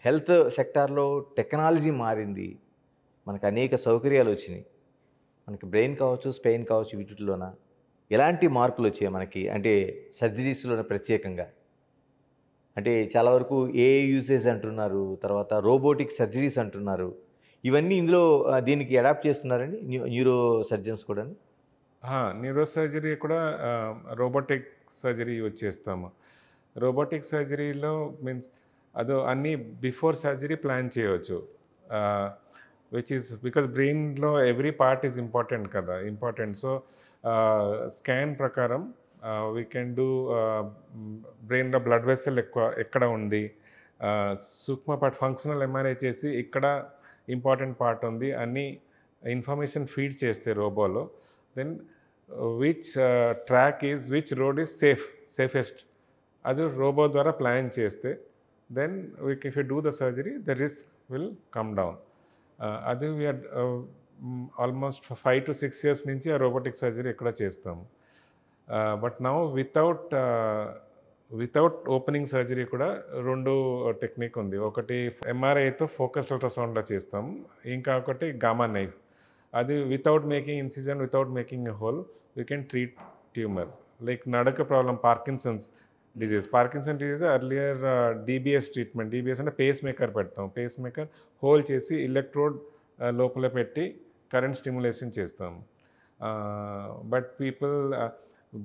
Health సెక్టార్‌లో technology మారింది. మనకు అనేక సౌకర్యాలొచ్చినియి. మనకి బ్రెయిన్ కావచ్చు, స్పెయిన్ కావచ్చు వీటిట్లోన. ఎలాంటి మార్పులొచ్చాయి మనకి? అంటే సర్జరీస్‌లోనే ప్రత్యేకంగా. అంటే చాలా వరకు ఏఐ యూసేజ్ అంటున్నారు. తర్వాత రోబోటిక్ సర్జరీస్ అంటున్నారు. ఇవన్నీ ఇందులో దీనికి అడాప్ట్ చేస్తున్నారండి? న్యూరో సర్జన్స్ కూడాను? న్యూరో సర్జరీ కూడా రోబోటిక్ సర్జరీ యూజ్ చేస్తాము. రోబోటిక్ సర్జరీలో మీన్స్ అన్నీ బిఫోర్ సర్జరీ ప్లాన్ చేయవచ్చు. ఆహ్, విచ్ ఈస్ బికాజ్ బ్రెయిన్‌లో ఎవ్రీ పార్ట్ ఈస్ ఇంపార్టెంట్ కదా! ఇంపార్టెంట్. సో, స్కాన్ ప్రకారం వి కెన్ డూ బ్రెయిన్‌లో బ్లడ్ వెసెల్ ఎక్కడ ఉంది, సూక్ష్మ పార్ట్ ఫంక్షనల్ ఎంఆర్ఐ చేసి ఇక్కడ ఇంపార్టెంట్ పార్ట్ ఉంది అన్ని ఇన్ఫర్మేషన్ ఫీడ్ చేస్తే రోబోలో. Then which road is safest అది రోబో ద్వారా ప్లాన్ చేస్తే then if you do the surgery the risk will come down. అది వీఆర్ ఆల్మోస్ట్ 5 to 6 years నుంచి ఆ రోబోటిక్ సర్జరీ ఇక్కడ చేస్తాము. But now without opening surgery కూడా 2 టెక్నిక్ ఉంది. ఒకటి ఎంఆర్ఐతో ఫోకస్డ్ అల్ట్రాసౌండ్‌లో చేస్తాం. ఇంకా ఒకటి గామా నైఫ్. అది without making incision, without making a hole we can treat tumour. Like నడక problem Parkinson's disease. Parkinson disease earlier DBS treatment. DBS అంటే పేస్ మేకర్ పెడతాం. పేస్ మేకర్ హోల్ చేసి ఎలక్ట్రోడ్ లోపల పెట్టి కరెంట్ స్టిమ్యులేషన్ చేస్తాం. But people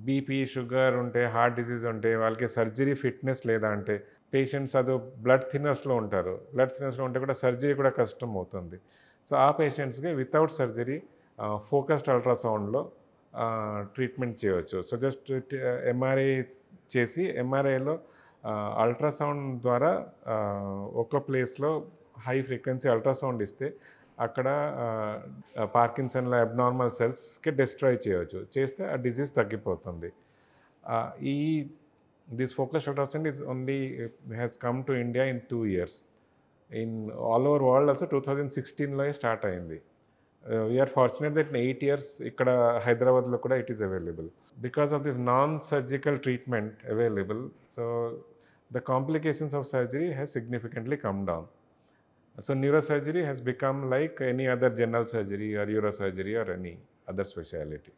BP, sugar ఉంటే, heart disease ఉంటే వాళ్ళకి సర్జరీ ఫిట్‌నెస్ లేదా అంటే పేషెంట్స్ బ్లడ్ థిన్నర్స్‌లో ఉంటారు. బ్లడ్ థిన్నర్స్‌లో ఉంటే కూడా సర్జరీ కూడా కష్టం అవుతుంది. సో, ఆ పేషెంట్స్‌కి వితౌట్ సర్జరీ ఫోకస్డ్ అల్ట్రాసౌండ్‌లో ట్రీట్మెంట్ చేయవచ్చు. సో, జస్ట్ ఎంఆర్ఐ చేసి ఎంఆర్ఐలో అల్ట్రాసౌండ్ ద్వారా ఒక ప్లేస్‌లో హై ఫ్రీక్వెన్సీ అల్ట్రాసౌండ్ ఇస్తే అక్కడ పార్కిన్సన్‌లో అబ్నార్మల్ సెల్స్‌కి డిస్ట్రాయ్ చేయవచ్చు. చేస్తే ఆ డిసీజ్ తగ్గిపోతుంది. ఆహ్, ఈ this focused ultrasound is only has come to India in 2 years. In all over world also 2016లో స్టార్ట్ అయింది. We're fortunate that in 8 years ఇక్కడ హైదరాబాద్‌లో కూడా it is available. Because of this non surgical treatment available, so the complications of surgery has significantly come down. So neurosurgery has become like any other general surgery or neurosurgery or any other specialty.